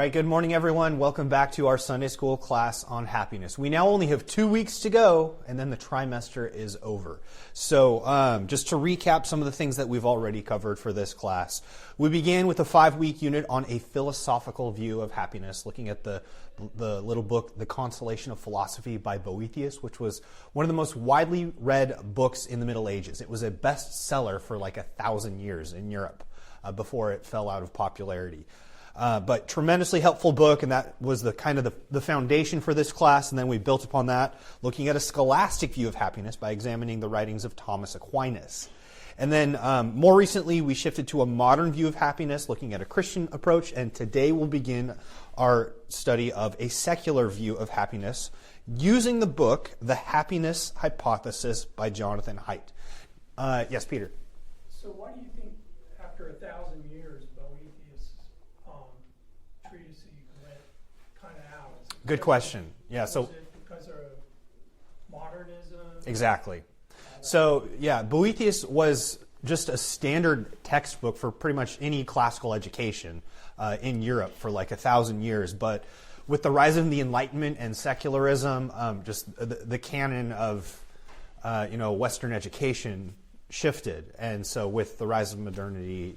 right, good morning, everyone. Welcome back to our Sunday school class on happiness. We now only have 2 weeks to go, and then the trimester is over. So just to recap some of the things that we've already covered for this class, we began with a 5-week unit on a philosophical view of happiness, looking at the little book, The Consolation of Philosophy by Boethius, which was one of the most widely read books in the Middle Ages. It was a bestseller for like 1,000 years in Europe before it fell out of popularity. But tremendously helpful book, and that was the kind of the foundation for this class. And then we built upon that, looking at a scholastic view of happiness by examining the writings of Thomas Aquinas. And then more recently, we shifted to a modern view of happiness, looking at a Christian approach. And today we'll begin our study of a secular view of happiness using the book, The Happiness Hypothesis by Jonathan Haidt. Yes, Peter? So why do you think after 1,000 years, Boethius' treatise went kind of out? Good question. Yeah. So is it because of modernism? Exactly. So yeah, Boethius was just a standard textbook for pretty much any classical education in Europe for like 1,000 years. But with the rise of the Enlightenment and secularism, just the canon of Western education shifted, and so with the rise of modernity,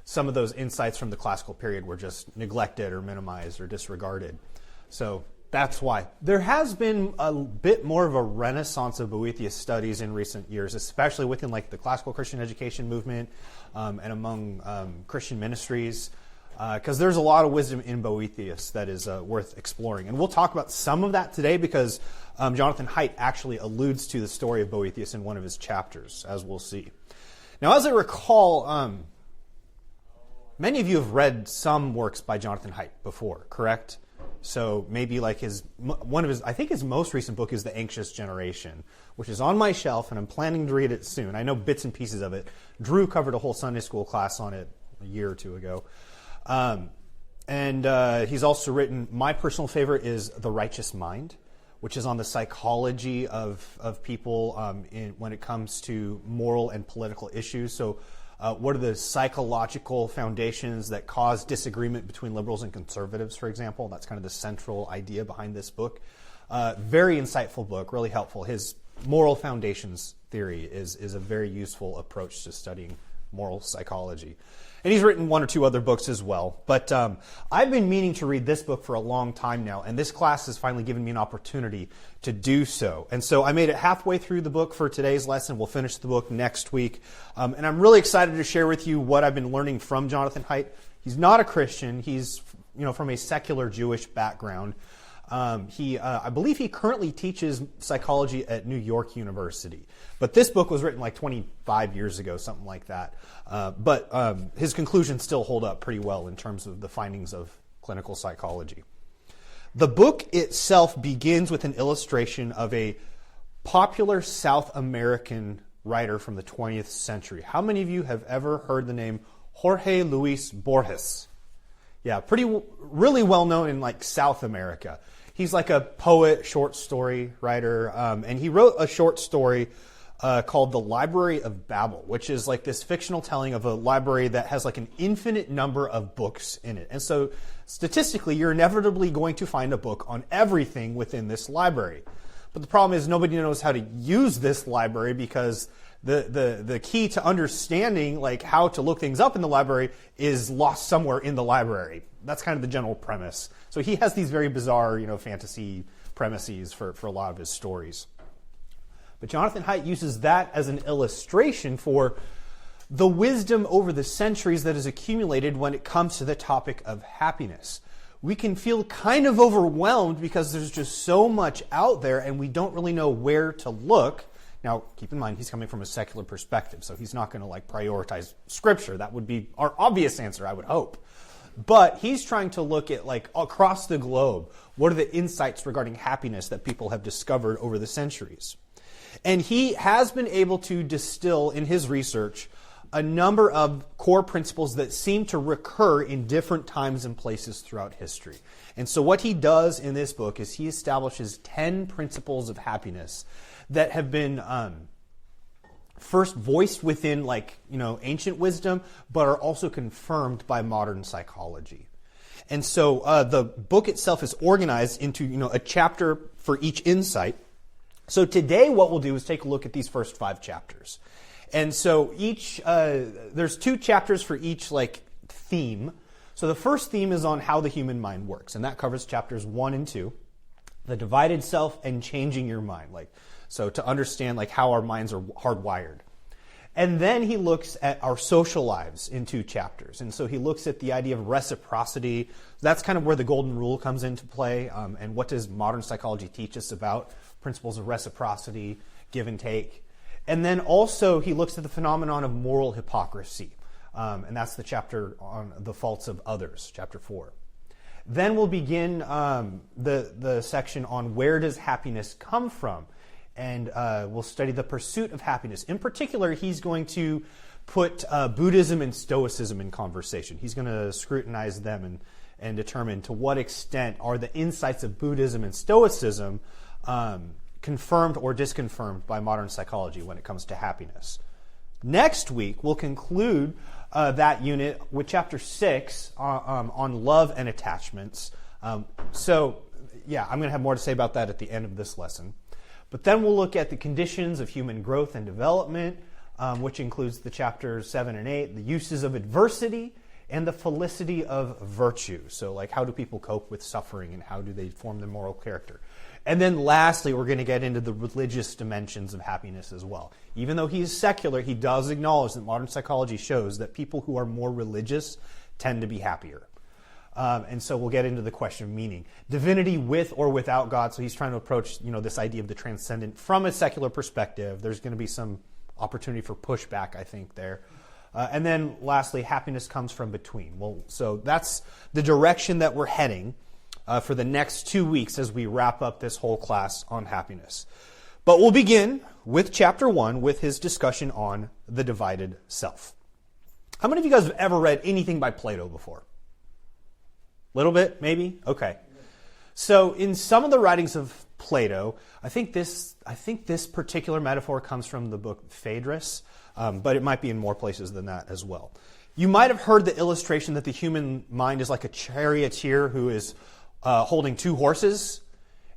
some of those insights from the classical period were just neglected or minimized or disregarded. So that's why there has been a bit more of a renaissance of Boethius studies in recent years, especially within like the classical Christian education movement and among Christian ministries, because there's a lot of wisdom in Boethius that is worth exploring. And we'll talk about some of that today because Jonathan Haidt actually alludes to the story of Boethius in one of his chapters, as we'll see. Now, as I recall, many of you have read some works by Jonathan Haidt before, correct? So maybe like his most recent book is The Anxious Generation, which is on my shelf, and I'm planning to read it soon. I know bits and pieces of it. Drew covered a whole Sunday school class on it a year or two ago. And he's also written, my personal favorite is The Righteous Mind, which is on the psychology of people when it comes to moral and political issues. So what are the psychological foundations that cause disagreement between liberals and conservatives, for example? That's kind of the central idea behind this book. Very insightful book, really helpful. His moral foundations theory is a very useful approach to studying moral psychology. And he's written one or two other books as well. But I've been meaning to read this book for a long time now, and this class has finally given me an opportunity to do so. And so I made it halfway through the book for today's lesson. We'll finish the book next week. And I'm really excited to share with you what I've been learning from Jonathan Haidt. He's not a Christian. He's from a secular Jewish background. I believe he currently teaches psychology at New York University. But this book was written like 25 years ago, something like that. But his conclusions still hold up pretty well in terms of the findings of clinical psychology. The book itself begins with an illustration of a popular South American writer from the 20th century. How many of you have ever heard the name Jorge Luis Borges? Yeah, really well known in like South America. He's like a poet, short story writer, and he wrote a short story called The Library of Babel, which is like this fictional telling of a library that has like an infinite number of books in it. And so statistically, you're inevitably going to find a book on everything within this library. But the problem is nobody knows how to use this library because the key to understanding like how to look things up in the library is lost somewhere in the library. That's kind of the general premise. So he has these very bizarre, fantasy premises for a lot of his stories. But Jonathan Haidt uses that as an illustration for the wisdom over the centuries that is accumulated when it comes to the topic of happiness. We can feel kind of overwhelmed because there's just so much out there and we don't really know where to look. Now, keep in mind, he's coming from a secular perspective, so he's not going to prioritize Scripture. That would be our obvious answer, I would hope. But he's trying to look at across the globe, what are the insights regarding happiness that people have discovered over the centuries? And he has been able to distill in his research a number of core principles that seem to recur in different times and places throughout history. And so what he does in this book is he establishes 10 principles of happiness that have been first voiced within ancient wisdom, but are also confirmed by modern psychology. And so the book itself is organized into, a chapter for each insight. So today what we'll do is take a look at these first 5 chapters. And so there's 2 chapters for each theme. So the first theme is on how the human mind works, and that covers chapters 1 and 2, the divided self and changing your mind. So to understand how our minds are hardwired. And then he looks at our social lives in 2 chapters. And so he looks at the idea of reciprocity. That's kind of where the golden rule comes into play. And what does modern psychology teach us about principles of reciprocity, give and take. And then also he looks at the phenomenon of moral hypocrisy. And that's the chapter on the faults of others, chapter 4. Then we'll begin the section on where does happiness come from. And we'll study the pursuit of happiness. In particular, he's going to put Buddhism and Stoicism in conversation. He's going to scrutinize them and determine to what extent are the insights of Buddhism and Stoicism confirmed or disconfirmed by modern psychology when it comes to happiness. Next week, we'll conclude that unit with chapter 6 on love and attachments. I'm going to have more to say about that at the end of this lesson. But then we'll look at the conditions of human growth and development, which includes the chapters 7 and 8, the uses of adversity, and the felicity of virtue. So how do people cope with suffering and how do they form their moral character? And then lastly, we're going to get into the religious dimensions of happiness as well. Even though he's secular, he does acknowledge that modern psychology shows that people who are more religious tend to be happier. And so we'll get into the question of meaning. Divinity with or without God. So he's trying to approach, this idea of the transcendent from a secular perspective. There's going to be some opportunity for pushback, I think, there. And then lastly, happiness comes from between. Well, so that's the direction that we're heading for the next 2 weeks as we wrap up this whole class on happiness. But we'll begin with chapter 1 with his discussion on the divided self. How many of you guys have ever read anything by Plato before? Little bit, maybe? Okay. So in some of the writings of Plato, I think this particular metaphor comes from the book Phaedrus, but it might be in more places than that as well. You might have heard the illustration that the human mind is like a charioteer who is holding 2 horses,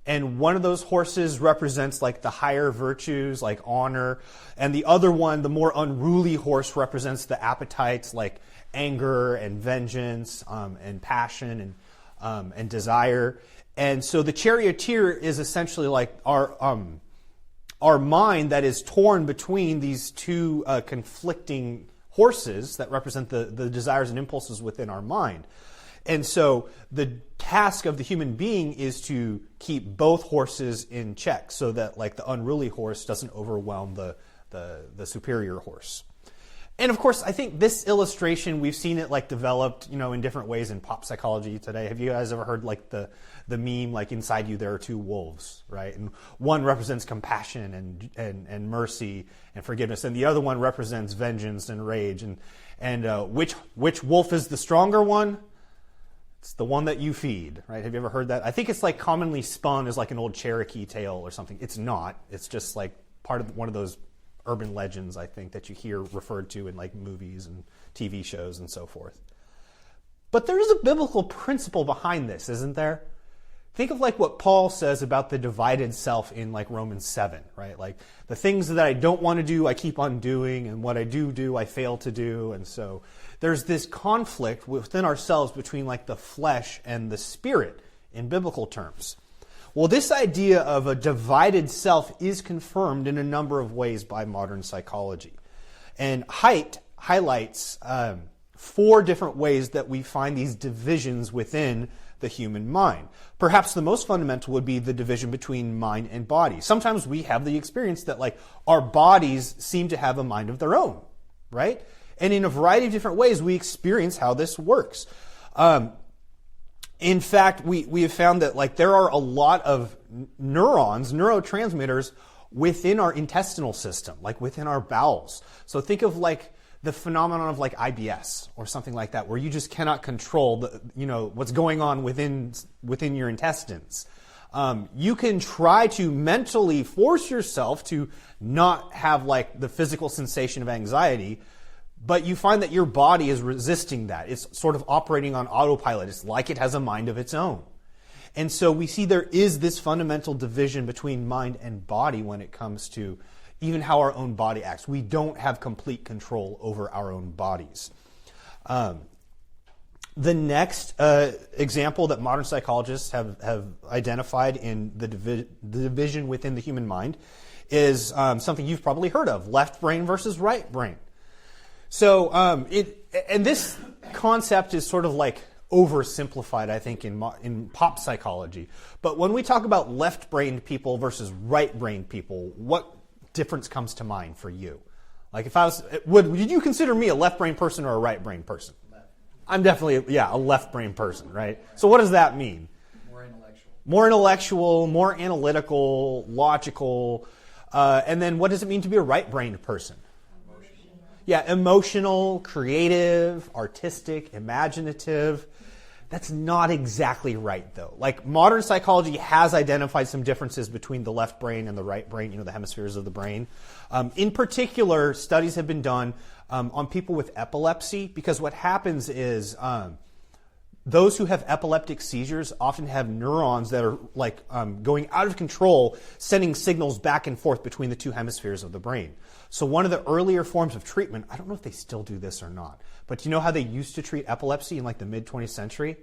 and one of those horses represents the higher virtues like honor, and the other one, the more unruly horse, represents the appetites like anger and vengeance and passion and desire. And so the charioteer is essentially our mind that is torn between these 2 conflicting horses that represent the desires and impulses within our mind. And so the task of the human being is to keep both horses in check so that the unruly horse doesn't overwhelm the superior horse. And of course, I think this illustration, we've seen it developed, in different ways in pop psychology today. Have you guys ever heard the meme, inside you there are 2 wolves, right? And one represents compassion and mercy and forgiveness, and the other one represents vengeance and rage. And which wolf is the stronger one? It's the one that you feed, right? Have you ever heard that? I think it's commonly spun as an old Cherokee tale or something. It's not. It's just part of one of those urban legends, I think, that you hear referred to in movies and TV shows and so forth. But there is a biblical principle behind this, isn't there? Think of what Paul says about the divided self in Romans 7, right? The things that I don't want to do, I keep on doing, and what I do, I fail to do. And so there's this conflict within ourselves between the flesh and the spirit in biblical terms. Well, this idea of a divided self is confirmed in a number of ways by modern psychology. And Haidt highlights 4 different ways that we find these divisions within the human mind. Perhaps the most fundamental would be the division between mind and body. Sometimes we have the experience that our bodies seem to have a mind of their own, right? And in a variety of different ways, we experience how this works. In fact, we have found that there are a lot of neurotransmitters within our intestinal system, within our bowels. So think of the phenomenon of IBS or something like that, where you just cannot control what's going on within your intestines. You can try to mentally force yourself to not have the physical sensation of anxiety, But you find that your body is resisting that. It's sort of operating on autopilot. It's like it has a mind of its own. And so we see there is this fundamental division between mind and body when it comes to even how our own body acts. We don't have complete control over our own bodies. The next example that modern psychologists have identified in the division within the human mind is something you've probably heard of: left brain versus right brain. So, and this concept is sort of like oversimplified, I think, in pop psychology. But when we talk about left-brained people versus right-brained people, what difference comes to mind for you? Like, if I was, would you consider me a left-brained person or a right-brained person? Left. I'm definitely, a left-brained person, right? So what does that mean? More intellectual. More intellectual, more analytical, logical. And then what does it mean to be a right-brained person? Emotional. Yeah, emotional, creative, artistic, imaginative. That's not exactly right, though. Like, modern psychology has identified some differences between the left brain and the right brain, the hemispheres of the brain. In particular, studies have been done on people with epilepsy, because what happens is those who have epileptic seizures often have neurons that are going out of control, sending signals back and forth between the two hemispheres of the brain. So one of the earlier forms of treatment, I don't know if they still do this or not, but you know how they used to treat epilepsy in the mid-20th century?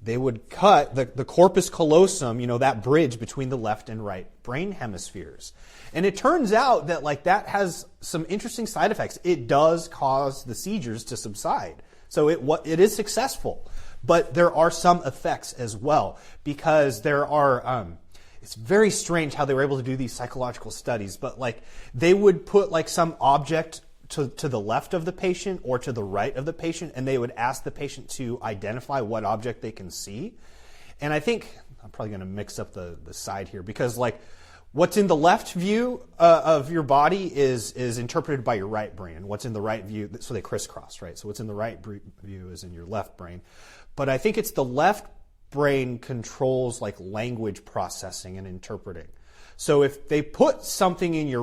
They would cut the corpus callosum, that bridge between the left and right brain hemispheres. And it turns out that that has some interesting side effects. It does cause the seizures to subside. So it is successful. But there are some effects as well, because there are, it's very strange how they were able to do these psychological studies, but they would put some object to the left of the patient or to the right of the patient, and they would ask the patient to identify what object they can see. And I think, I'm probably going to mix up the side here, because what's in the left view of your body is interpreted by your right brain, and what's in the right view, so they crisscross, right? So what's in the right view is in your left brain. But I think it's the left brain controls language processing and interpreting. So if they put something in your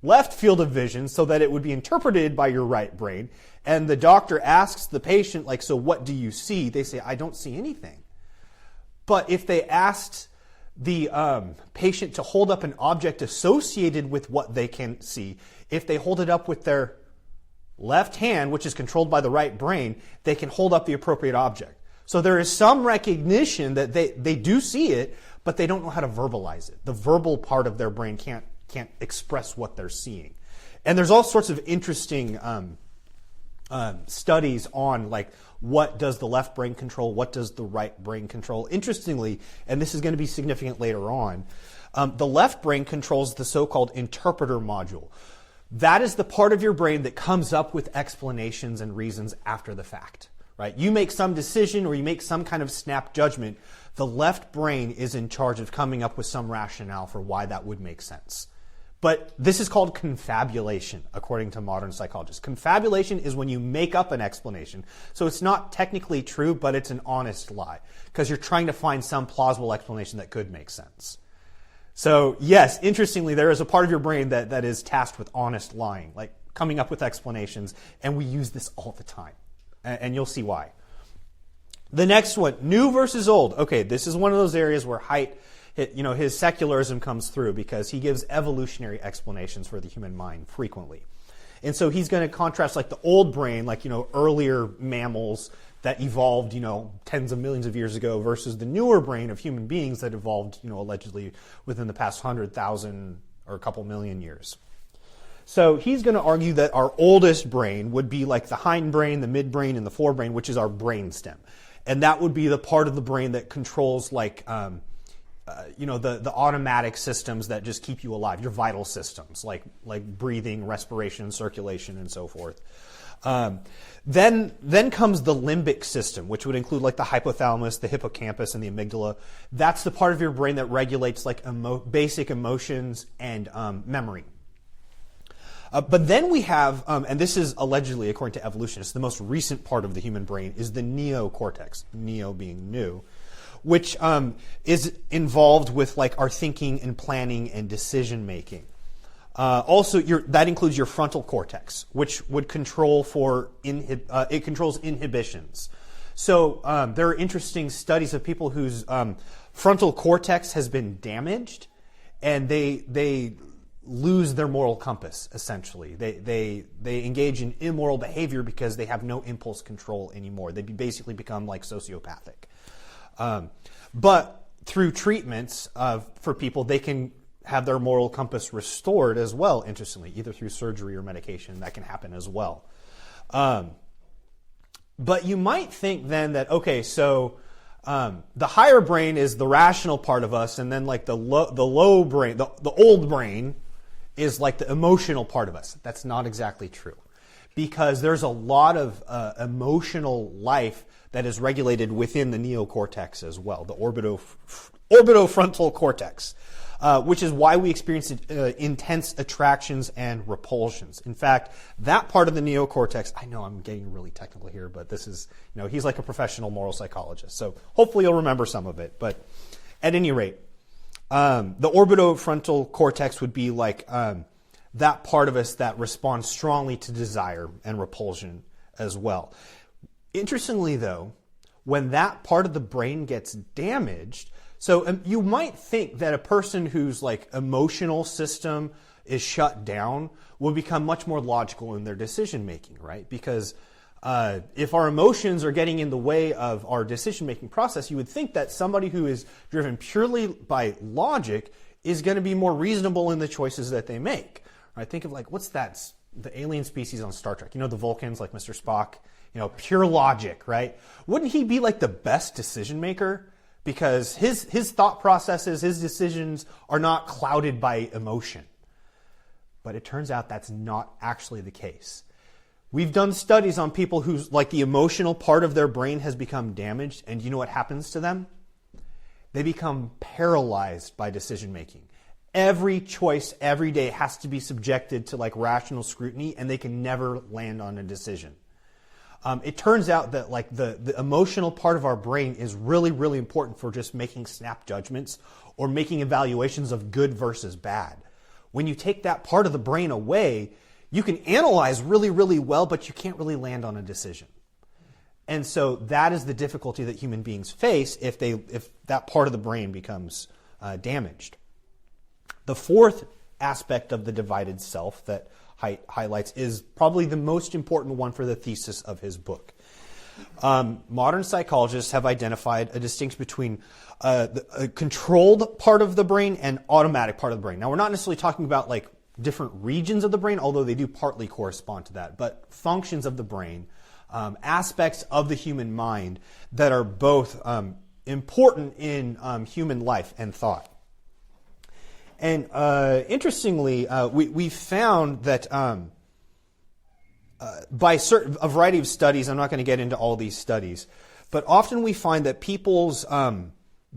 left field of vision so that it would be interpreted by your right brain, and the doctor asks the patient, so what do you see? They say, I don't see anything. But if they asked the patient to hold up an object associated with what they can see, if they hold it up with their left hand, which is controlled by the right brain, they can hold up the appropriate object. So there is some recognition that they do see it, but they don't know how to verbalize it. The verbal part of their brain can't express what they're seeing. And there's all sorts of interesting studies on what does the left brain control, what does the right brain control. Interestingly, and this is going to be significant later on, the left brain controls the so-called interpreter module. That is the part of your brain that comes up with explanations and reasons after the fact, right? You make some decision or you make some kind of snap judgment. The left brain is in charge of coming up with some rationale for why that would make sense. But this is called confabulation, according to modern psychologists. Confabulation is when you make up an explanation. So it's not technically true, but it's an honest lie, because you're trying to find some plausible explanation that could make sense. So yes, interestingly, there is a part of your brain that is tasked with honest lying, coming up with explanations, and we use this all the time. And you'll see why. The next one, new versus old. Okay, this is one of those areas where Haidt, his secularism comes through, because he gives evolutionary explanations for the human mind frequently. And so he's going to contrast the old brain, earlier mammals that evolved, tens of millions of years ago, versus the newer brain of human beings that evolved, allegedly within the past 100,000 or a couple million years. So he's going to argue that our oldest brain would be the hindbrain, the midbrain, and the forebrain, which is our brainstem. And that would be the part of the brain that controls the automatic systems that just keep you alive, your vital systems, like breathing, respiration, circulation, and so forth. Then comes the limbic system, which would include the hypothalamus, the hippocampus, and the amygdala. That's the part of your brain that regulates basic emotions and memory. But then we have, and this is allegedly, according to evolutionists, the most recent part of the human brain is the neocortex, neo being new, which is involved with our thinking and planning and decision making. Also, that includes your frontal cortex, which would control it controls inhibitions. So there are interesting studies of people whose frontal cortex has been damaged, and they lose their moral compass, essentially. They engage in immoral behavior because they have no impulse control anymore. They basically become like sociopathic. But through treatments for people, they can have their moral compass restored as well, interestingly, either through surgery or medication. That can happen as well. But you might think then that, okay, so the higher brain is the rational part of us, and then like the low brain, the old brain, is like the emotional part of us. That's not exactly true, because there's a lot of emotional life that is regulated within the neocortex as well, the orbitofrontal cortex, which is why we experience intense attractions and repulsions. In fact, that part of the neocortex, I know I'm getting really technical here, but this is, he's like a professional moral psychologist, so hopefully you'll remember some of it. But at any rate, the orbitofrontal cortex would be like that part of us that responds strongly to desire and repulsion as well. Interestingly, though, when that part of the brain gets damaged, so you might think that a person whose like emotional system is shut down will become much more logical in their decision making, right? Because if our emotions are getting in the way of our decision-making process, you would think that somebody who is driven purely by logic is going to be more reasonable in the choices that they make. Right? Think of like, what's that? The alien species on Star Trek. The Vulcans, like Mr. Spock. Pure logic, right? Wouldn't he be like the best decision maker? Because his thought processes, his decisions are not clouded by emotion. But it turns out that's not actually the case. We've done studies on people whose like the emotional part of their brain has become damaged, and you know what happens to them? They become paralyzed by decision making. Every choice every day has to be subjected to like rational scrutiny, and they can never land on a decision. It turns out that like the emotional part of our brain is really, really important for just making snap judgments or making evaluations of good versus bad. When you take that part of the brain away, you can analyze really, really well, but you can't really land on a decision. And so that is the difficulty that human beings face if that part of the brain becomes damaged. The fourth aspect of the divided self that Haidt highlights is probably the most important one for the thesis of his book. Modern psychologists have identified a distinction between a controlled part of the brain and automatic part of the brain. Now, we're not necessarily talking about like different regions of the brain, although they do partly correspond to that, but functions of the brain, aspects of the human mind that are both important in human life and thought. And interestingly, we found that by a variety of studies, I'm not going to get into all these studies, but often we find that people's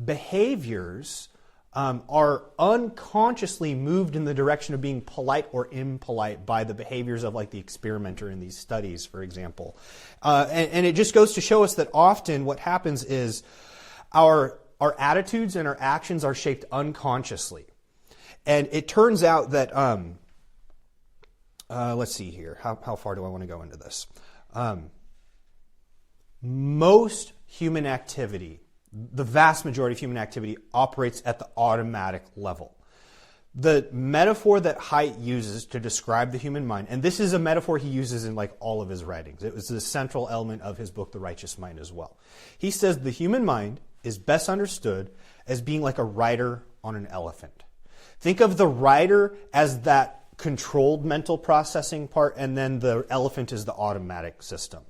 behaviors are unconsciously moved in the direction of being polite or impolite by the behaviors of like the experimenter in these studies, for example. And it just goes to show us that often what happens is our attitudes and our actions are shaped unconsciously. And it turns out that, let's see here, how far do I want to go into this? Most human activity, the vast majority of human activity, operates at the automatic level. The metaphor that Haidt uses to describe the human mind, and this is a metaphor he uses in like all of his writings. It was the central element of his book, The Righteous Mind, as well. He says the human mind is best understood as being like a rider on an elephant. Think of the rider as that controlled mental processing part, and then the elephant is the automatic system.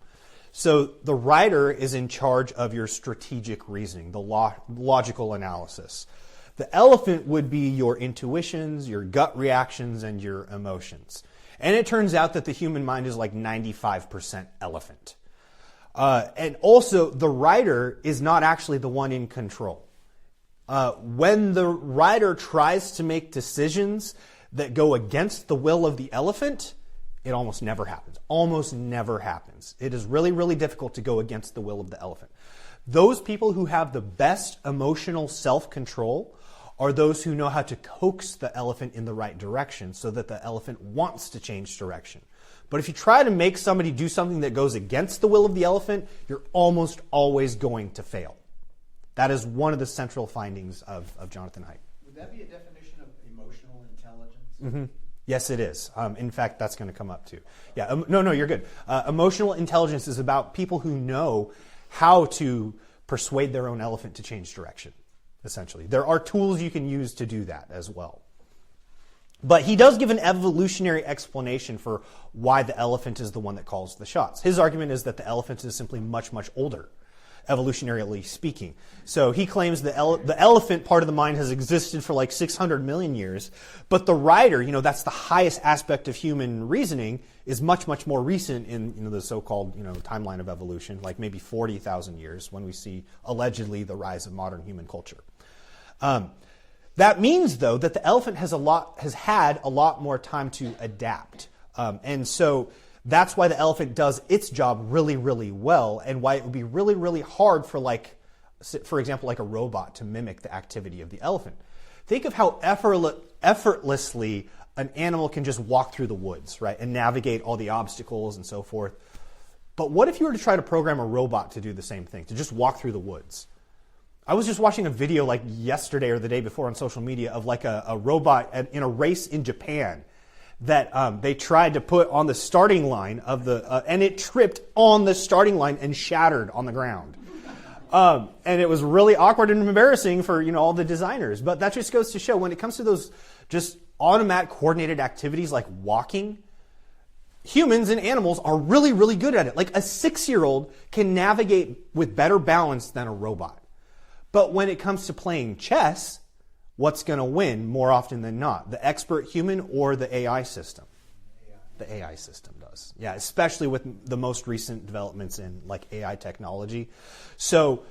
So the rider is in charge of your strategic reasoning, the logical analysis. The elephant would be your intuitions, your gut reactions, and your emotions. And it turns out that the human mind is like 95% elephant. And also, the rider is not actually the one in control. When the rider tries to make decisions that go against the will of the elephant, it almost never happens. Almost never happens. It is really, really difficult to go against the will of the elephant. Those people who have the best emotional self-control are those who know how to coax the elephant in the right direction so that the elephant wants to change direction. But if you try to make somebody do something that goes against the will of the elephant, you're almost always going to fail. That is one of the central findings of Jonathan Haidt. Would that be a definition of emotional intelligence? Mm-hmm. Yes, it is. In fact, that's going to come up too. Yeah, no, you're good. Emotional intelligence is about people who know how to persuade their own elephant to change direction, essentially. There are tools you can use to do that as well. But he does give an evolutionary explanation for why the elephant is the one that calls the shots. His argument is that the elephant is simply much, much older, evolutionarily speaking. So he claims the elephant part of the mind has existed for like 600 million years, but the rider, that's the highest aspect of human reasoning, is much, much more recent in the so-called timeline of evolution, like maybe 40,000 years when we see allegedly the rise of modern human culture. That means, though, that the elephant has had a lot more time to adapt. And so that's why the elephant does its job really, really well, and why it would be really, really hard for example, like a robot to mimic the activity of the elephant. Think of how effortlessly an animal can just walk through the woods, right, and navigate all the obstacles and so forth. But what if you were to try to program a robot to do the same thing, to just walk through the woods? I was just watching a video like yesterday or the day before on social media of like a robot in a race in Japan that they tried to put on the starting line of and it tripped on the starting line and shattered on the ground. And it was really awkward and embarrassing for all the designers. But that just goes to show when it comes to those just automatic coordinated activities like walking, humans and animals are really, really good at it. Like a 6-year-old can navigate with better balance than a robot. But when it comes to playing chess, what's going to win more often than not? The expert human or the AI system? The AI system does. Yeah, especially with the most recent developments in like AI technology. So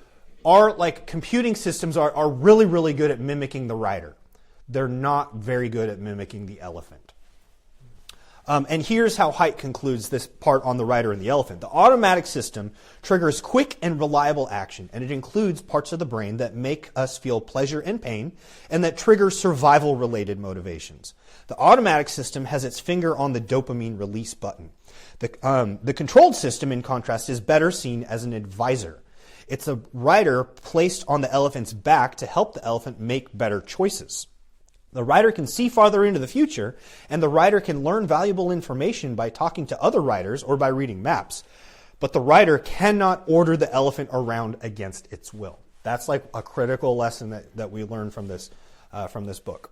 our computing systems are really, really good at mimicking the rider. They're not very good at mimicking the elephant. And here's how Haidt concludes this part on the rider and the elephant. The automatic system triggers quick and reliable action, and it includes parts of the brain that make us feel pleasure and pain, and that trigger survival-related motivations. The automatic system has its finger on the dopamine release button. The controlled system, in contrast, is better seen as an advisor. It's a rider placed on the elephant's back to help the elephant make better choices. The rider can see farther into the future, and the rider can learn valuable information by talking to other riders or by reading maps. But the rider cannot order the elephant around against its will. That's like a critical lesson that we learn from this book.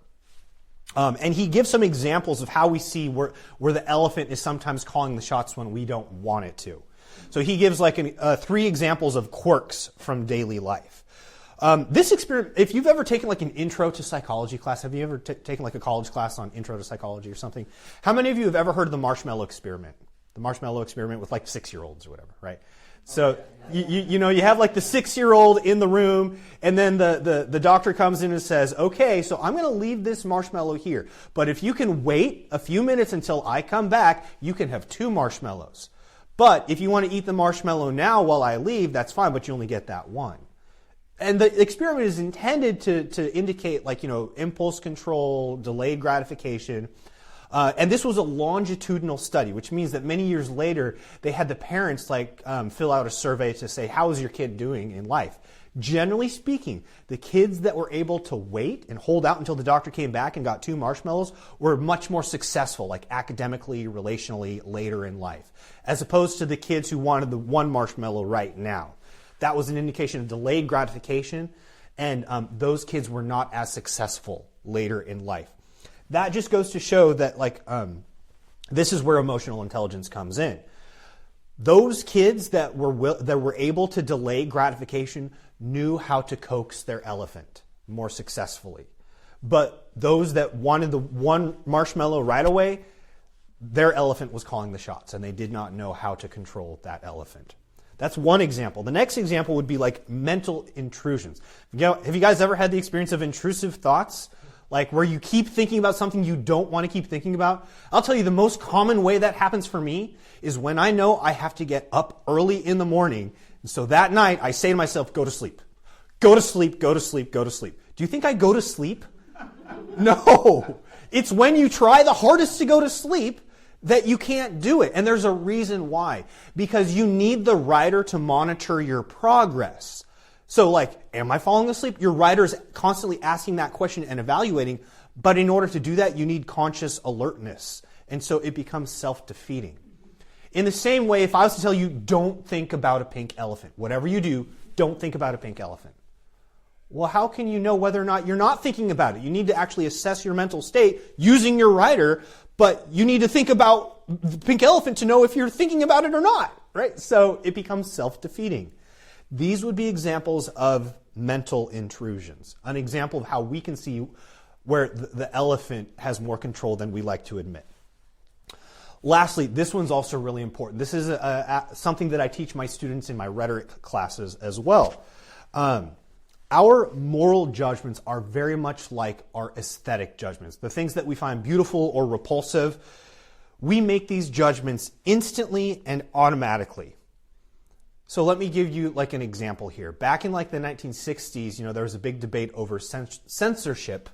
And he gives some examples of how we see where the elephant is sometimes calling the shots when we don't want it to. So he gives 3 examples of quirks from daily life. This experiment, if you've ever taken an intro to psychology class, have you ever taken a college class on intro to psychology or something? How many of you have ever heard of the marshmallow experiment? The marshmallow experiment with 6-year-olds or whatever, right? So you have the 6-year-old in the room, and then the doctor comes in and says, okay, so I'm going to leave this marshmallow here, but if you can wait a few minutes until I come back, you can have 2 marshmallows. But if you want to eat the marshmallow now while I leave, that's fine, but you only get that one. And the experiment is intended to indicate impulse control, delayed gratification. And this was a longitudinal study, which means that many years later, they had the parents fill out a survey to say, how is your kid doing in life? Generally speaking, the kids that were able to wait and hold out until the doctor came back and got 2 marshmallows were much more successful, academically, relationally, later in life, as opposed to the kids who wanted the 1 marshmallow right now. That was an indication of delayed gratification, and those kids were not as successful later in life. That just goes to show that this is where emotional intelligence comes in. Those kids that were able to delay gratification knew how to coax their elephant more successfully. But those that wanted the 1 marshmallow right away, their elephant was calling the shots, and they did not know how to control that elephant. That's one example. The next example would be mental intrusions. Have you guys ever had the experience of intrusive thoughts? Where you keep thinking about something you don't want to keep thinking about? I'll tell you the most common way that happens for me is when I know I have to get up early in the morning. And so that night I say to myself, go to sleep. Go to sleep, go to sleep, go to sleep. Do you think I go to sleep? No. It's when you try the hardest to go to sleep that you can't do it. And there's a reason why. Because you need the writer to monitor your progress. So like, am I falling asleep? Your writer is constantly asking that question and evaluating. But in order to do that, you need conscious alertness. And so it becomes self-defeating. In the same way, if I was to tell you, don't think about a pink elephant. Whatever you do, don't think about a pink elephant. Well, how can you know whether or not you're not thinking about it? You need to actually assess your mental state using your writer, but you need to think about the pink elephant to know if you're thinking about it or not, right? So it becomes self-defeating. These would be examples of mental intrusions. An example of how we can see where the elephant has more control than we like to admit. Lastly, this one's also really important. This is something that I teach my students in my rhetoric classes as well. Our moral judgments are very much like our aesthetic judgments. The things that we find beautiful or repulsive, we make these judgments instantly and automatically. So let me give you like an example here. Back in like the 1960s, there was a big debate over censorship,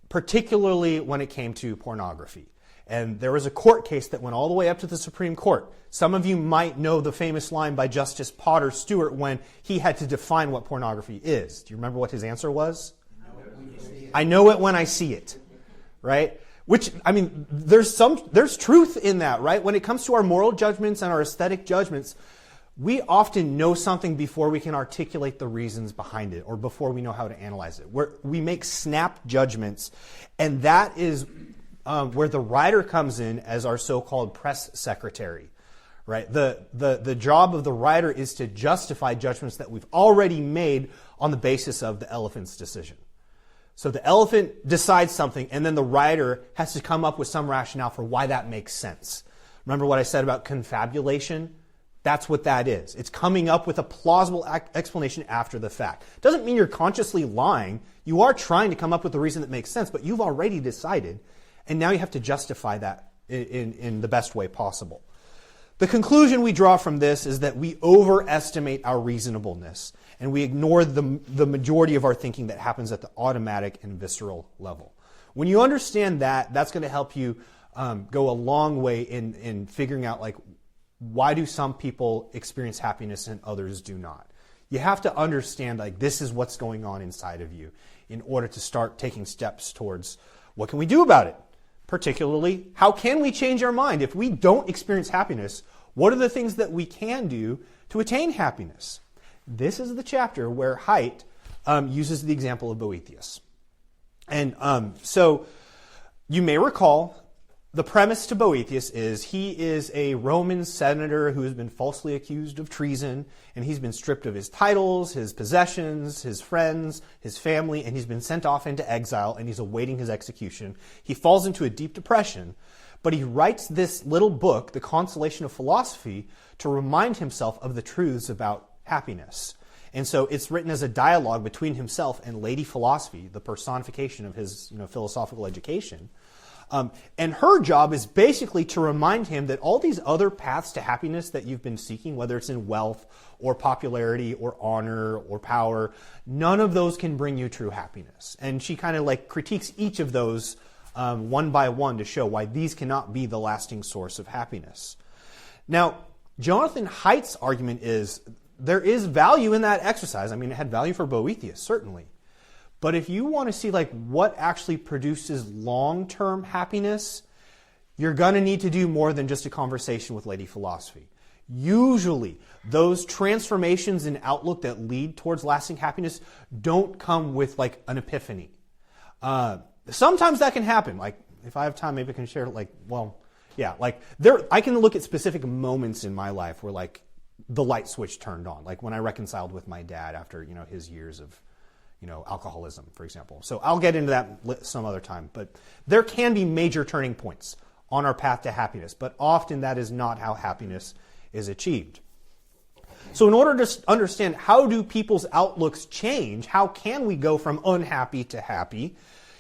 particularly when it came to pornography. And there was a court case that went all the way up to the Supreme Court. Some of you might know the famous line by Justice Potter Stewart when he had to define what pornography is. Do you remember what his answer was? I know it when I see it. Right? Which, there's truth in that, right? When it comes to our moral judgments and our aesthetic judgments, we often know something before we can articulate the reasons behind it or before we know how to analyze it. We make snap judgments, and that is where the writer comes in as our so-called press secretary, right? The job of the writer is to justify judgments that we've already made on the basis of the elephant's decision. So the elephant decides something, and then the writer has to come up with some rationale for why that makes sense. Remember what I said about confabulation? That's what that is. It's coming up with a plausible explanation after the fact. Doesn't mean you're consciously lying. You are trying to come up with a reason that makes sense, but you've already decided. And now you have to justify that in the best way possible. The conclusion we draw from this is that we overestimate our reasonableness and we ignore the majority of our thinking that happens at the automatic and visceral level. When you understand that, that's going to help you go a long way in figuring out like why do some people experience happiness and others do not. You have to understand like this is what's going on inside of you in order to start taking steps towards what can we do about it. Particularly, how can we change our mind? If we don't experience happiness, what are the things that we can do to attain happiness? This is the chapter where Haidt uses the example of Boethius. And so you may recall the premise to Boethius is he is a Roman senator who has been falsely accused of treason, and he's been stripped of his titles, his possessions, his friends, his family, and he's been sent off into exile, and he's awaiting his execution. He falls into a deep depression, but he writes this little book, The Consolation of Philosophy, to remind himself of the truths about happiness. And so it's written as a dialogue between himself and Lady Philosophy, the personification of his philosophical education. And her job is basically to remind him that all these other paths to happiness that you've been seeking, whether it's in wealth or popularity or honor or power, none of those can bring you true happiness. And she kind of like critiques each of those one by one to show why these cannot be the lasting source of happiness. Now, Jonathan Haidt's argument is there is value in that exercise. I mean, it had value for Boethius, certainly. But if you want to see like what actually produces long-term happiness, you're going to need to do more than just a conversation with Lady Philosophy. Usually, those transformations in outlook that lead towards lasting happiness don't come with like an epiphany. Sometimes that can happen. Like if I have time, maybe I can share I can look at specific moments in my life where like the light switch turned on, like when I reconciled with my dad after his years of alcoholism, for example. So I'll get into that some other time. But there can be major turning points on our path to happiness, but often that is not how happiness is achieved. So in order to understand how do people's outlooks change, how can we go from unhappy to happy,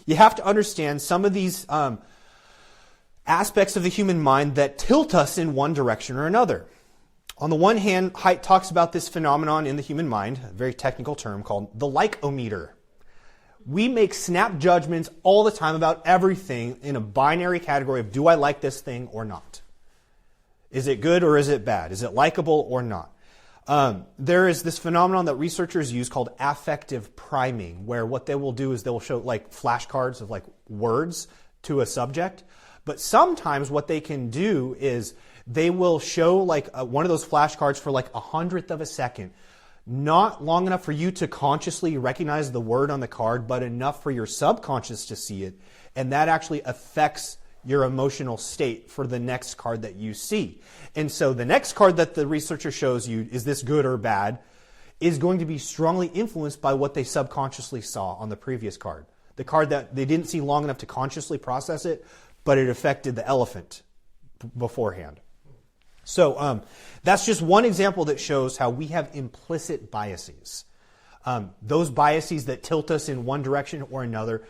you have to understand some of these aspects of the human mind that tilt us in one direction or another. On the one hand, Haidt talks about this phenomenon in the human mind, a very technical term called the like-o-meter. We make snap judgments all the time about everything in a binary category of, do I like this thing or not? Is it good or is it bad? Is it likable or not? There is this phenomenon that researchers use called affective priming, where what they will do is they will show like flashcards of like words to a subject. But sometimes what they can do is they will show like one of those flashcards for like 1/100th of a second. Not long enough for you to consciously recognize the word on the card, but enough for your subconscious to see it. And that actually affects your emotional state for the next card that you see. And so the next card that the researcher shows you, is this good or bad, is going to be strongly influenced by what they subconsciously saw on the previous card. The card that they didn't see long enough to consciously process it, but it affected the elephant beforehand. So that's just one example that shows how we have implicit biases. Those biases that tilt us in one direction or another,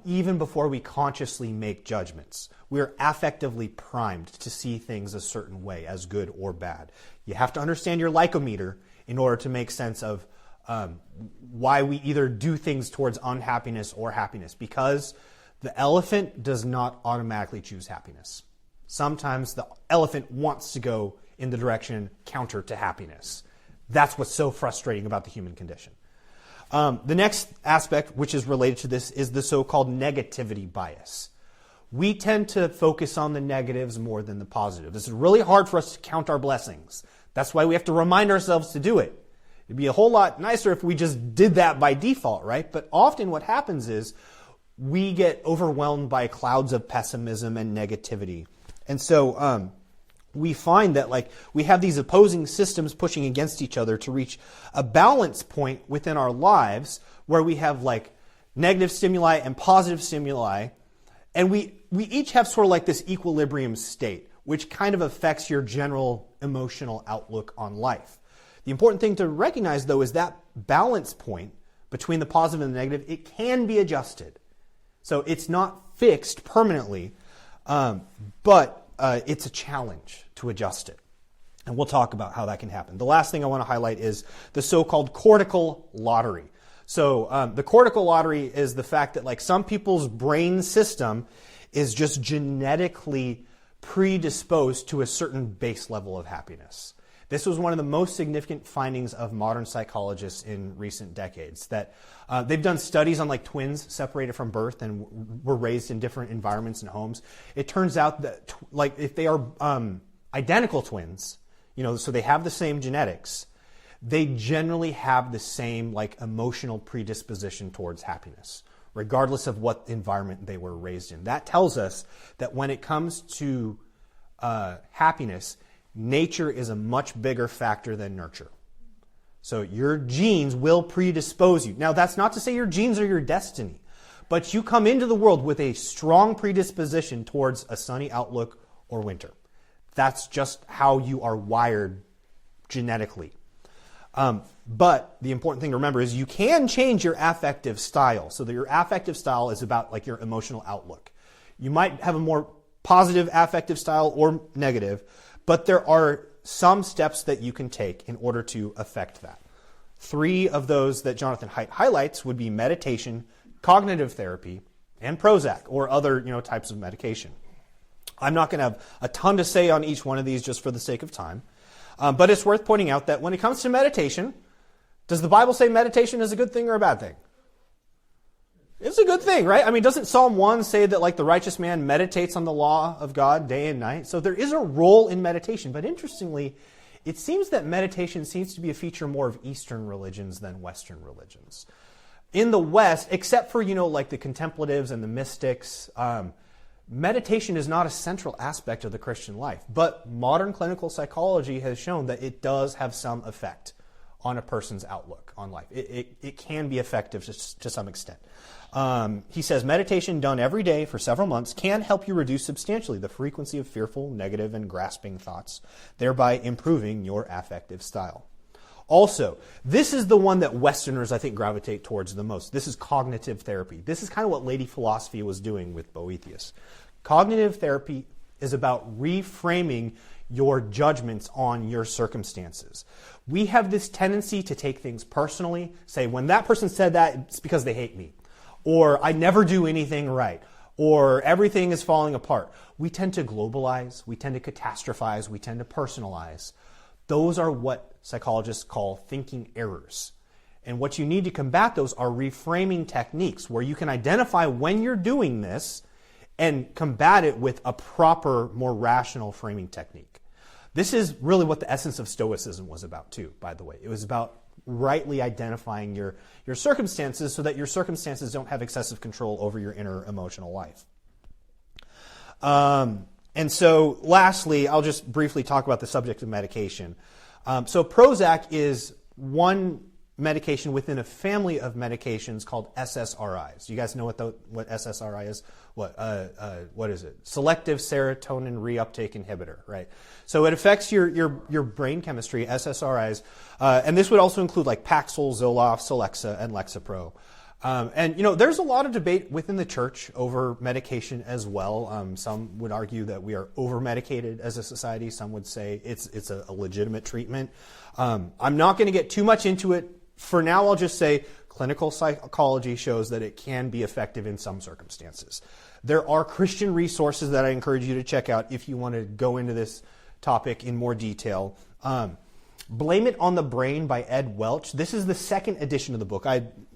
even before we consciously make judgments. We are affectively primed to see things a certain way, as good or bad. You have to understand your lycometer in order to make sense of why we either do things towards unhappiness or happiness, because the elephant does not automatically choose happiness. Sometimes the elephant wants to go in the direction counter to happiness. That's what's so frustrating about the human condition. The next aspect, which is related to this, is the so-called negativity bias. We tend to focus on the negatives more than the positives. It's really hard for us to count our blessings. That's why we have to remind ourselves to do it. It'd be a whole lot nicer if we just did that by default, right? But often what happens is we get overwhelmed by clouds of pessimism and negativity. And so we find that like we have these opposing systems pushing against each other to reach a balance point within our lives where we have like negative stimuli and positive stimuli. And we each have sort of like this equilibrium state, which kind of affects your general emotional outlook on life. The important thing to recognize, though, is that balance point between the positive and the negative, it can be adjusted. So it's not fixed permanently, but it's a challenge to adjust it. And we'll talk about how that can happen. The last thing I want to highlight is the so-called cortical lottery. So the cortical lottery is the fact that like some people's brain system is just genetically predisposed to a certain base level of happiness. This was one of the most significant findings of modern psychologists in recent decades, that they've done studies on like twins separated from birth and were raised in different environments and homes. It turns out that like if they are identical twins, so they have the same genetics, they generally have the same like emotional predisposition towards happiness, regardless of what environment they were raised in. That tells us that when it comes to happiness, nature is a much bigger factor than nurture. So your genes will predispose you. Now, that's not to say your genes are your destiny, but you come into the world with a strong predisposition towards a sunny outlook or winter. That's just how you are wired genetically. But the important thing to remember is you can change your affective style, so that your affective style is about like your emotional outlook. You might have a more positive affective style or negative, but there are some steps that you can take in order to affect that. 3 of those that Jonathan Haidt highlights would be meditation, cognitive therapy, and Prozac, or other types of medication. I'm not going to have a ton to say on each one of these just for the sake of time, but it's worth pointing out that when it comes to meditation, does the Bible say meditation is a good thing or a bad thing? It's a good thing, right? I mean, doesn't Psalm 1 say that like the righteous man meditates on the law of God day and night? So there is a role in meditation. But interestingly, it seems that meditation seems to be a feature more of Eastern religions than Western religions. In the West, except for, like the contemplatives and the mystics, meditation is not a central aspect of the Christian life. But modern clinical psychology has shown that it does have some effect on a person's outlook on life. It can be effective to some extent. He says meditation done every day for several months can help you reduce substantially the frequency of fearful, negative, and grasping thoughts, thereby improving your affective style. Also, this is the one that Westerners, I think, gravitate towards the most. This is cognitive therapy. This is kind of what Lady Philosophy was doing with Boethius. Cognitive therapy is about reframing your judgments on your circumstances. We have this tendency to take things personally, say, when that person said that, it's because they hate me. or I never do anything right, or everything is falling apart. We tend to globalize, we tend to catastrophize, we tend to personalize. Those are what psychologists call thinking errors. And what you need to combat those are reframing techniques where you can identify when you're doing this and combat it with a proper, more rational framing technique. This is really what the essence of Stoicism was about too, by the way. It was about rightly identifying your circumstances so that your circumstances don't have excessive control over your inner emotional life. And so lastly, I'll just briefly talk about the subject of medication. So Prozac is one medication within a family of medications called SSRIs. You guys know what SSRI is? What is it? Selective serotonin reuptake inhibitor, right? So it affects your brain chemistry, SSRIs, and this would also include like Paxil, Zoloft, Celexa, and Lexapro. And there's a lot of debate within the church over medication as well. Some would argue that we are over-medicated as a society. Some would say it's a legitimate treatment. I'm not going to get too much into it. For now, I'll just say clinical psychology shows that it can be effective in some circumstances. There are Christian resources that I encourage you to check out if you want to go into this topic in more detail. Blame It on the Brain by Ed Welch. This is the second edition of the book.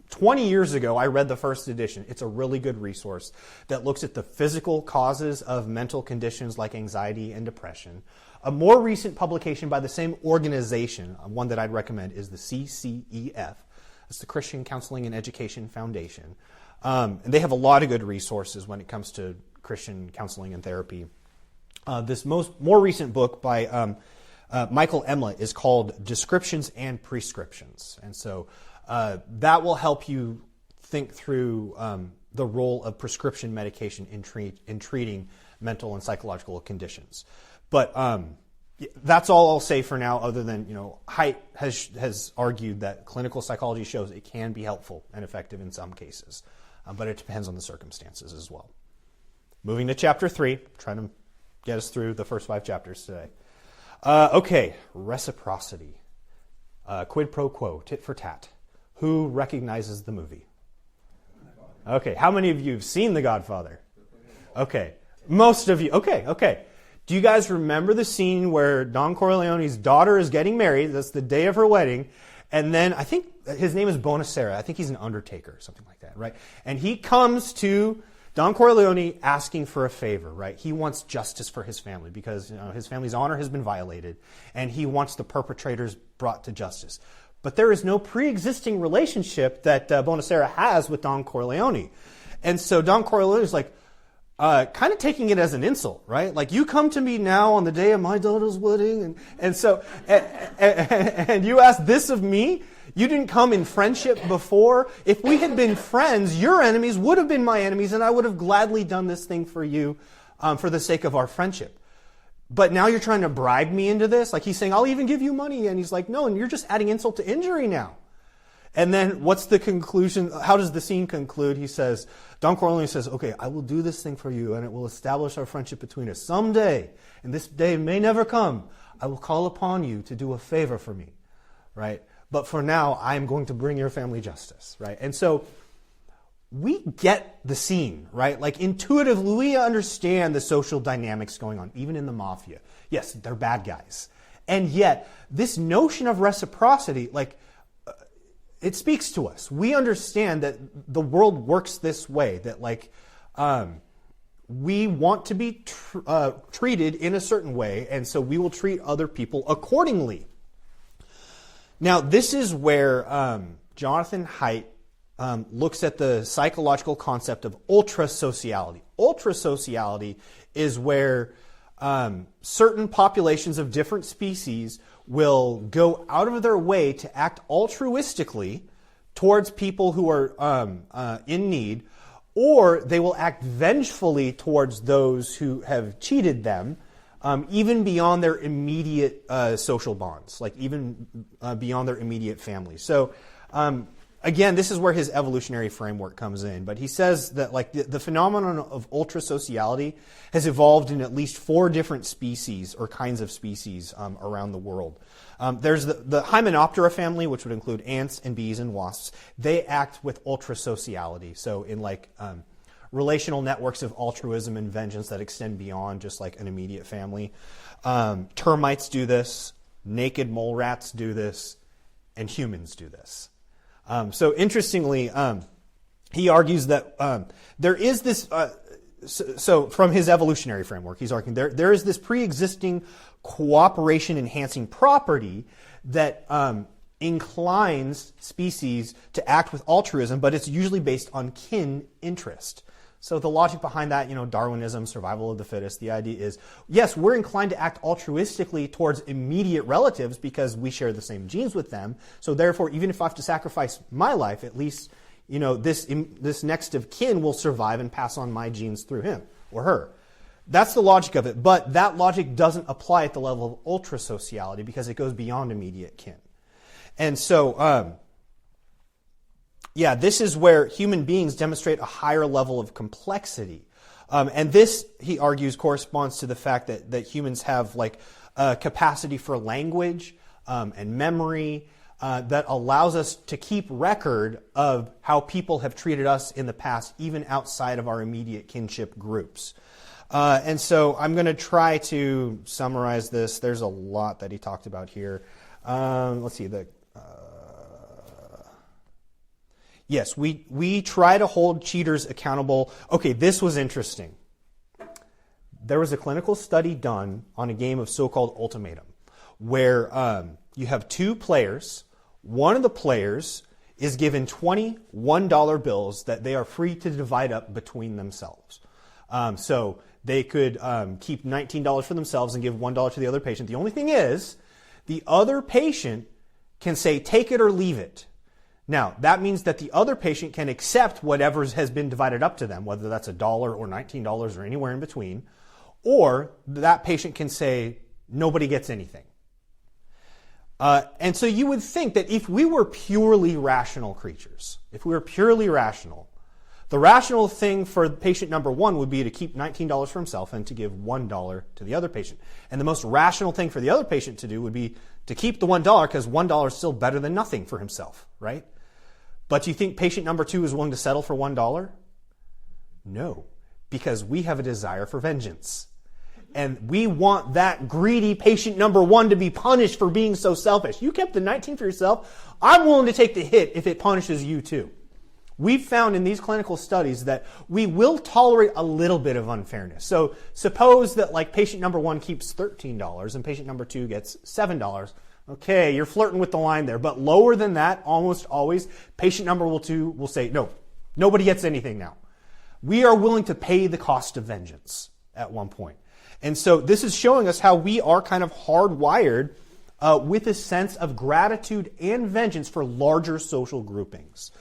20 years ago, I read the first edition. It's a really good resource that looks at the physical causes of mental conditions like anxiety and depression. A more recent publication by the same organization, one that I'd recommend, is the CCEF. It's the Christian Counseling and Education Foundation. And they have a lot of good resources when it comes to Christian counseling and therapy. This more recent book by Michael Emlet is called Descriptions and Prescriptions. And so that will help you think through the role of prescription medication in treating mental and psychological conditions. But that's all I'll say for now, other than, Haidt has argued that clinical psychology shows it can be helpful and effective in some cases, but it depends on the circumstances as well. Moving to chapter 3, trying to get us through the first 5 chapters today. Okay, reciprocity. Quid pro quo, tit for tat. Who recognizes the movie? Okay, how many of you have seen The Godfather? Okay, most of you. Okay. Do you guys remember the scene where Don Corleone's daughter is getting married? That's the day of her wedding. And then I think his name is Bonacera. I think he's an undertaker or something like that, right? And he comes to Don Corleone asking for a favor, right? He wants justice for his family because his family's honor has been violated, and he wants the perpetrators brought to justice. But there is no pre-existing relationship that Bonacera has with Don Corleone. And so Don Corleone is like, kind of taking it as an insult, right? Like, you come to me now on the day of my daughter's wedding, and you ask this of me? You didn't come in friendship before? If we had been friends, your enemies would have been my enemies, and I would have gladly done this thing for you for the sake of our friendship. But now you're trying to bribe me into this? Like, he's saying, I'll even give you money. And he's like, no, and you're just adding insult to injury now. And then what's the conclusion? How does the scene conclude? He says, Don Corleone says, okay, I will do this thing for you, and it will establish our friendship between us. Someday, and this day may never come, I will call upon you to do a favor for me, right? But for now, I am going to bring your family justice, right? And so we get the scene, right? Like, intuitively, we understand the social dynamics going on, even in the mafia. Yes, they're bad guys. And yet, this notion of reciprocity, it speaks to us. We understand that the world works this way, that we want to be treated in a certain way, and so we will treat other people accordingly. Now, this is where Jonathan Haidt looks at the psychological concept of ultrasociality. Ultrasociality is where certain populations of different species will go out of their way to act altruistically towards people who are in need, or they will act vengefully towards those who have cheated them, even beyond their immediate social bonds, like even beyond their immediate family. So again, this is where his evolutionary framework comes in. But he says that like the phenomenon of ultrasociality has evolved in at least 4 different species or kinds of species around the world. There's the Hymenoptera family, which would include ants and bees and wasps. They act with ultrasociality. So in like relational networks of altruism and vengeance that extend beyond just like an immediate family. Termites do this. Naked mole rats do this. And humans do this. So interestingly, he argues that there is this, so from his evolutionary framework, he's arguing there is this pre-existing cooperation-enhancing property that inclines species to act with altruism, but it's usually based on kin interest. So the logic behind that, Darwinism, survival of the fittest, the idea is, yes, we're inclined to act altruistically towards immediate relatives because we share the same genes with them. So therefore, even if I have to sacrifice my life, at least, this next of kin will survive and pass on my genes through him or her. That's the logic of it. But that logic doesn't apply at the level of ultrasociality because it goes beyond immediate kin. And so, this is where human beings demonstrate a higher level of complexity. And this, he argues, corresponds to the fact that humans have like a capacity for language and memory that allows us to keep record of how people have treated us in the past, even outside of our immediate kinship groups. And so I'm going to try to summarize this. There's a lot that he talked about here. Let's see. Yes, we try to hold cheaters accountable. Okay, this was interesting. There was a clinical study done on a game of so-called Ultimatum where you have 2 players. One of the players is given 20 $1 bills that they are free to divide up between themselves. So they could keep $19 for themselves and give $1 to the other patient. The only thing is, the other patient can say, take it or leave it. Now, that means that the other patient can accept whatever has been divided up to them, whether that's $1 or $19 or anywhere in between, or that patient can say, nobody gets anything. And so you would think that if we were purely rational creatures, if we were purely rational, the rational thing for patient number 1 would be to keep $19 for himself and to give $1 to the other patient. And the most rational thing for the other patient to do would be to keep the $1 because $1 is still better than nothing for himself, right? But do you think patient number 2 is willing to settle for $1? No, because we have a desire for vengeance. And we want that greedy patient number 1 to be punished for being so selfish. You kept the 19 for yourself. I'm willing to take the hit if it punishes you too. We've found in these clinical studies that we will tolerate a little bit of unfairness. So suppose that like patient number 1 keeps $13 and patient number 2 gets $7. Okay, you're flirting with the line there. But lower than that, almost always, patient number 2 will say, no, nobody gets anything now. We are willing to pay the cost of vengeance at one point. And so this is showing us how we are kind of hardwired with a sense of gratitude and vengeance for larger social groupings.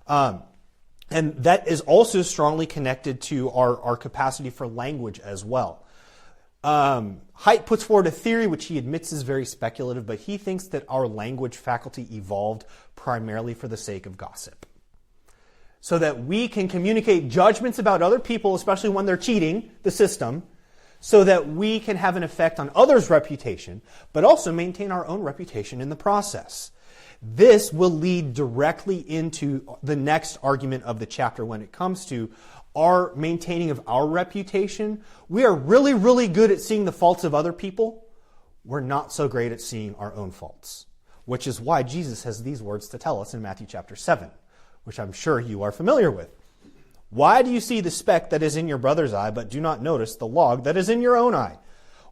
And that is also strongly connected to our capacity for language as well. Haidt puts forward a theory which he admits is very speculative, but he thinks that our language faculty evolved primarily for the sake of gossip. So that we can communicate judgments about other people, especially when they're cheating the system, so that we can have an effect on others' reputation, but also maintain our own reputation in the process. This will lead directly into the next argument of the chapter when it comes to our maintaining of our reputation. We are really, really good at seeing the faults of other people. We're not so great at seeing our own faults, which is why Jesus has these words to tell us in Matthew chapter 7, which I'm sure you are familiar with. Why do you see the speck that is in your brother's eye, but do not notice the log that is in your own eye?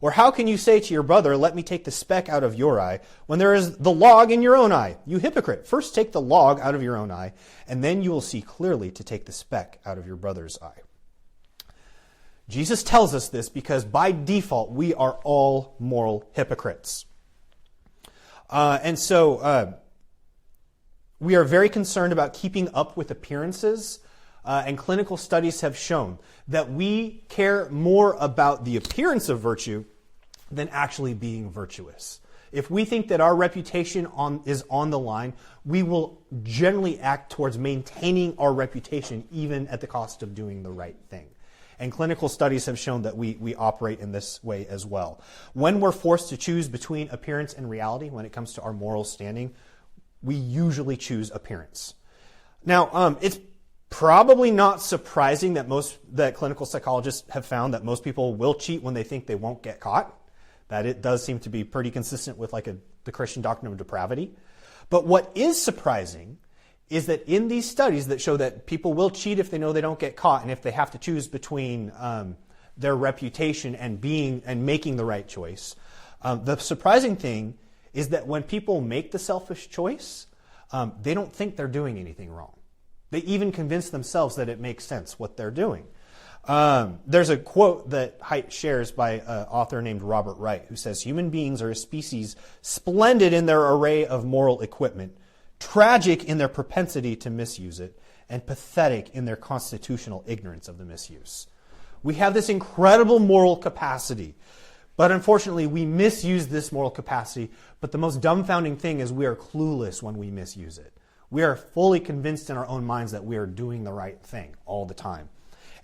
Or how can you say to your brother, let me take the speck out of your eye, when there is the log in your own eye? You hypocrite, first take the log out of your own eye, and then you will see clearly to take the speck out of your brother's eye. Jesus tells us this because by default, we are all moral hypocrites. And so we are very concerned about keeping up with appearances, and clinical studies have shown that we care more about the appearance of virtue than actually being virtuous. If we think that our reputation is on the line, we will generally act towards maintaining our reputation even at the cost of doing the right thing. And clinical studies have shown that we operate in this way as well. When we're forced to choose between appearance and reality when it comes to our moral standing, we usually choose appearance. Now, it's probably not surprising that clinical psychologists have found that most people will cheat when they think they won't get caught. That it does seem to be pretty consistent with the Christian doctrine of depravity. But what is surprising is that in these studies that show that people will cheat if they know they don't get caught, and if they have to choose between their reputation and making the right choice, the surprising thing is that when people make the selfish choice, they don't think they're doing anything wrong. They even convince themselves that it makes sense what they're doing. There's a quote that Haidt shares by an author named Robert Wright, who says, "Human beings are a species splendid in their array of moral equipment, tragic in their propensity to misuse it, and pathetic in their constitutional ignorance of the misuse." We have this incredible moral capacity, but unfortunately we misuse this moral capacity. But the most dumbfounding thing is we are clueless when we misuse it. We are fully convinced in our own minds that we are doing the right thing all the time.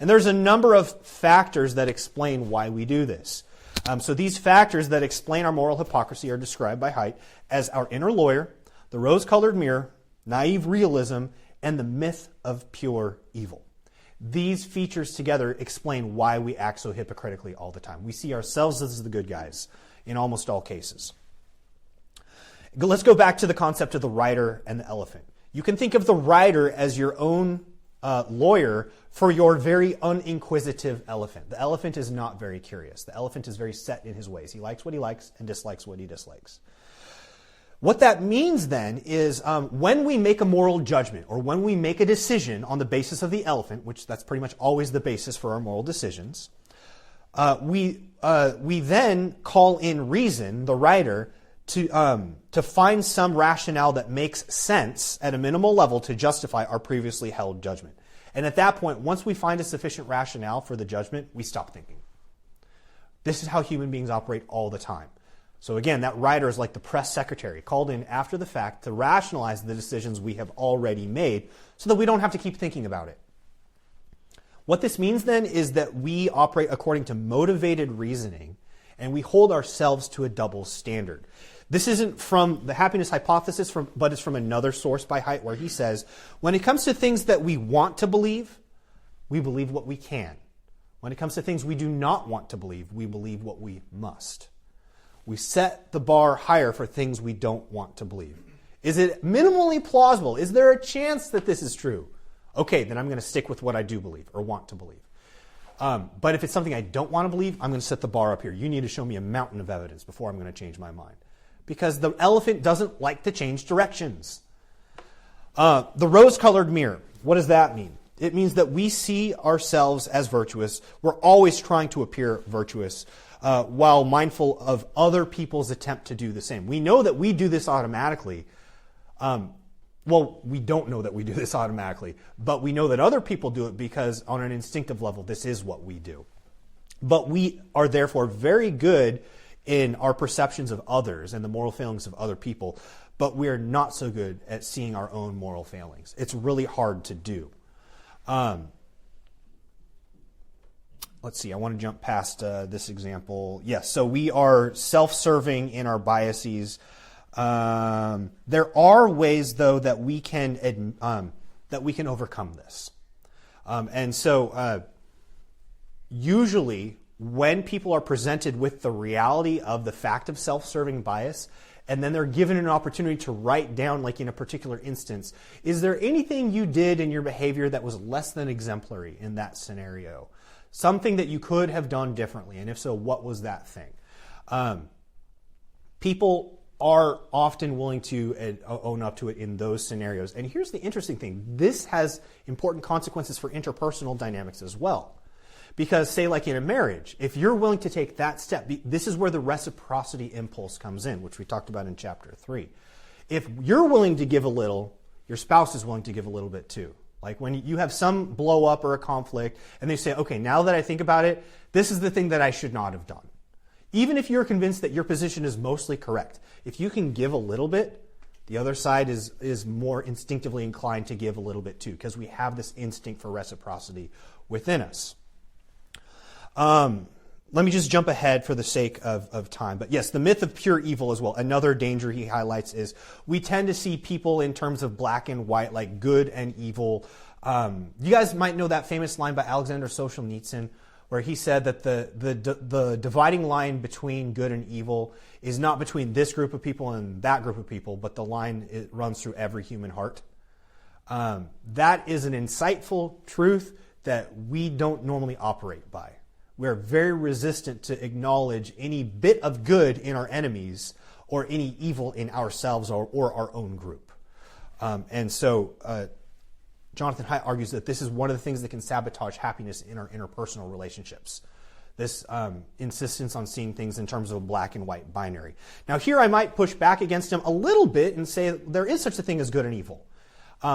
And there's a number of factors that explain why we do this. So these factors that explain our moral hypocrisy are described by Haidt as our inner lawyer, the rose-colored mirror, naive realism, and the myth of pure evil. These features together explain why we act so hypocritically all the time. We see ourselves as the good guys in almost all cases. Let's go back to the concept of the rider and the elephant. You can think of the rider as your own lawyer for your very uninquisitive elephant. The elephant is not very curious. The elephant is very set in his ways. He likes what he likes and dislikes what he dislikes. What that means then is when we make a moral judgment or when we make a decision on the basis of the elephant, which that's pretty much always the basis for our moral decisions, we then call in reason, the rider, to find some rationale that makes sense at a minimal level to justify our previously held judgment. And at that point, once we find a sufficient rationale for the judgment, we stop thinking. This is how human beings operate all the time. So again, that rider is like the press secretary, called in after the fact to rationalize the decisions we have already made so that we don't have to keep thinking about it. What this means then is that we operate according to motivated reasoning, and we hold ourselves to a double standard. This isn't from the happiness hypothesis, but it's from another source by Haidt, where he says, when it comes to things that we want to believe, we believe what we can. When it comes to things we do not want to believe, we believe what we must. We set the bar higher for things we don't want to believe. Is it minimally plausible? Is there a chance that this is true? Okay, then I'm going to stick with what I do believe or want to believe. But if it's something I don't want to believe, I'm going to set the bar up here. You need to show me a mountain of evidence before I'm going to change my mind. Because the elephant doesn't like to change directions. The rose-colored mirror, what does that mean? It means that we see ourselves as virtuous. We're always trying to appear virtuous while mindful of other people's attempt to do the same. We know that we do this automatically. Well, we don't know that we do this automatically, but we know that other people do it because on an instinctive level, this is what we do. But we are therefore very good in our perceptions of others and the moral failings of other people, but we are not so good at seeing our own moral failings. It's really hard to do. Let's see, I want to jump past this example. Yes, so we are self-serving in our biases. There are ways, though, that we can overcome this. And so usually when people are presented with the reality of the fact of self-serving bias, and then they're given an opportunity to write down, like in a particular instance, is there anything you did in your behavior that was less than exemplary in that scenario? Something that you could have done differently, and if so, what was that thing? People are often willing to own up to it in those scenarios. And here's the interesting thing. This has important consequences for interpersonal dynamics as well. Because say like in a marriage, if you're willing to take that step, this is where the reciprocity impulse comes in, which we talked about in chapter 3. If you're willing to give a little, your spouse is willing to give a little bit too. Like when you have some blow up or a conflict and they say, okay, now that I think about it, this is the thing that I should not have done. Even if you're convinced that your position is mostly correct, if you can give a little bit, the other side is more instinctively inclined to give a little bit too, because we have this instinct for reciprocity within us. Let me just jump ahead for the sake of time. But yes, the myth of pure evil as well. Another danger he highlights is we tend to see people in terms of black and white, like good and evil. You guys might know that famous line by Alexander Solzhenitsyn, where he said that the dividing line between good and evil is not between this group of people and that group of people, but the line it runs through every human heart. That is an insightful truth that we don't normally operate by. We're very resistant to acknowledge any bit of good in our enemies or any evil in ourselves or our own group. And so Jonathan Haidt argues that this is one of the things that can sabotage happiness in our interpersonal relationships. This insistence on seeing things in terms of a black and white binary. Now here I might push back against him a little bit and say there is such a thing as good and evil.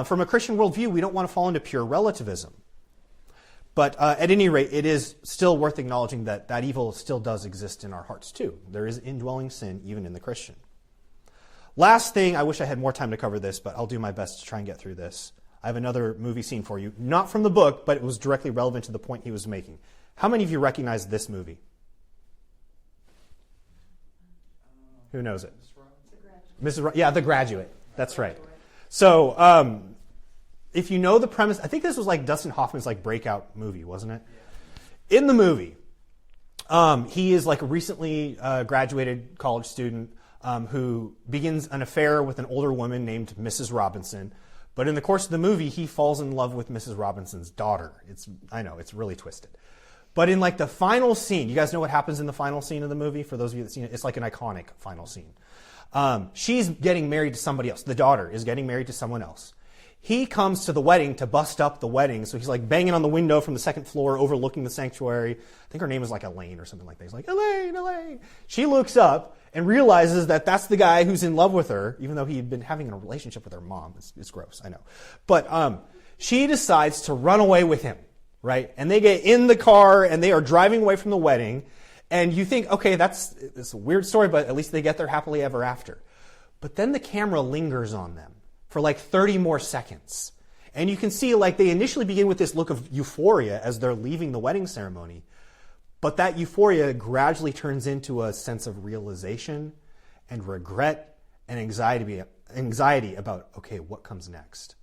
From a Christian worldview, we don't want to fall into pure relativism. But at any rate, it is still worth acknowledging that evil still does exist in our hearts too. There is indwelling sin even in the Christian. Last thing, I wish I had more time to cover this, but I'll do my best to try and get through this. I have another movie scene for you, not from the book, but it was directly relevant to the point he was making. How many of you recognize this movie? Who knows it? The Graduate. That's right. So, if you know the premise, I think this was like Dustin Hoffman's like breakout movie, wasn't it? Yeah. In the movie, he is like a recently graduated college student who begins an affair with an older woman named Mrs. Robinson. But in the course of the movie, he falls in love with Mrs. Robinson's daughter. I know, it's really twisted. But in like the final scene, you guys know what happens in the final scene of the movie? For those of you that seen it, it's like an iconic final scene. She's getting married to somebody else. The daughter is getting married to someone else. He comes to the wedding to bust up the wedding. So he's like banging on the window from the second floor overlooking the sanctuary. I think her name is like Elaine or something like that. He's like, Elaine, Elaine. She looks up and realizes that that's the guy who's in love with her, even though he had been having a relationship with her mom. It's gross, I know. But she decides to run away with him, right? And they get in the car and they are driving away from the wedding. And you think, okay, it's a weird story, but at least they get there happily ever after. But then the camera lingers on them for like 30 more seconds. And you can see like they initially begin with this look of euphoria as they're leaving the wedding ceremony. But that euphoria gradually turns into a sense of realization and regret and anxiety about, okay, what comes next?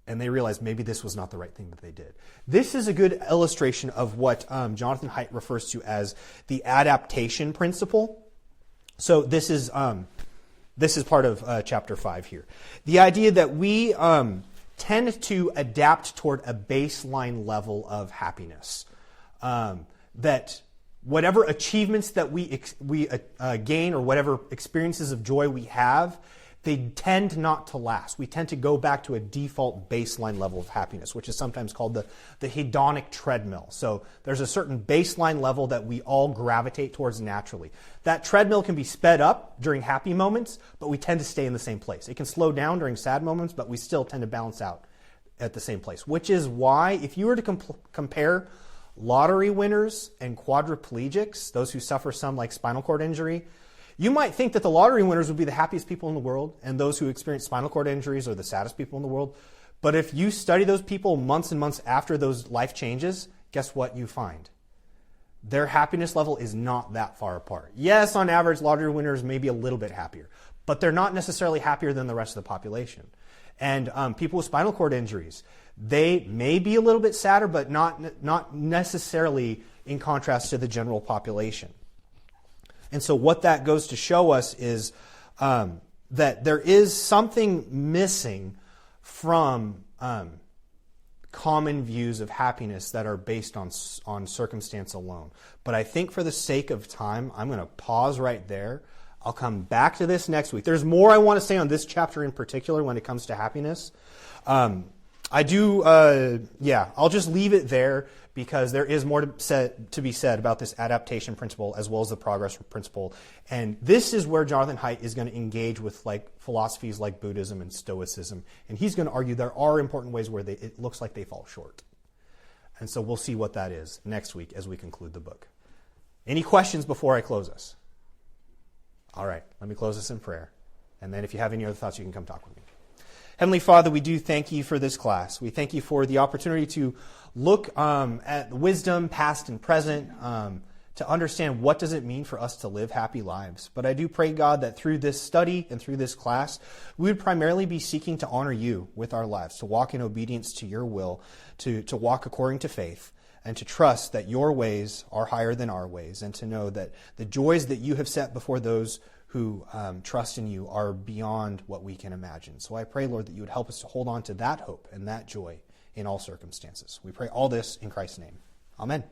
And they realize maybe this was not the right thing that they did. This is a good illustration of what Jonathan Haidt refers to as the adaptation principle. So this is part of chapter 5 here. The idea that we tend to adapt toward a baseline level of happiness. That whatever achievements that we gain or whatever experiences of joy we have, they tend not to last. We tend to go back to a default baseline level of happiness, which is sometimes called the hedonic treadmill. So there's a certain baseline level that we all gravitate towards naturally. That treadmill can be sped up during happy moments, but we tend to stay in the same place. It can slow down during sad moments, but we still tend to balance out at the same place, which is why if you were to compare lottery winners and quadriplegics, those who suffer some like spinal cord injury, you might think that the lottery winners would be the happiest people in the world, and those who experience spinal cord injuries are the saddest people in the world. But if you study those people months and months after those life changes, guess what you find? Their happiness level is not that far apart. Yes, on average, lottery winners may be a little bit happier, but they're not necessarily happier than the rest of the population. And people with spinal cord injuries, they may be a little bit sadder, but not necessarily in contrast to the general population. And so what that goes to show us is that there is something missing from common views of happiness that are based on circumstance alone. But I think for the sake of time, I'm going to pause right there. I'll come back to this next week. There's more I want to say on this chapter in particular when it comes to happiness. I'll just leave it there because there is more to be said about this adaptation principle as well as the progress principle. And this is where Jonathan Haidt is going to engage with like philosophies like Buddhism and Stoicism. And he's going to argue there are important ways where it looks like they fall short. And so we'll see what that is next week as we conclude the book. Any questions before I close us? All right, let me close this in prayer. And then if you have any other thoughts, you can come talk with me. Heavenly Father, we do thank you for this class. We thank you for the opportunity to look at wisdom, past and present, to understand what does it mean for us to live happy lives. But I do pray, God, that through this study and through this class, we would primarily be seeking to honor you with our lives, to walk in obedience to your will, to walk according to faith, and to trust that your ways are higher than our ways, and to know that the joys that you have set before those who trust in you are beyond what we can imagine. So I pray, Lord, that you would help us to hold on to that hope and that joy in all circumstances. We pray all this in Christ's name. Amen.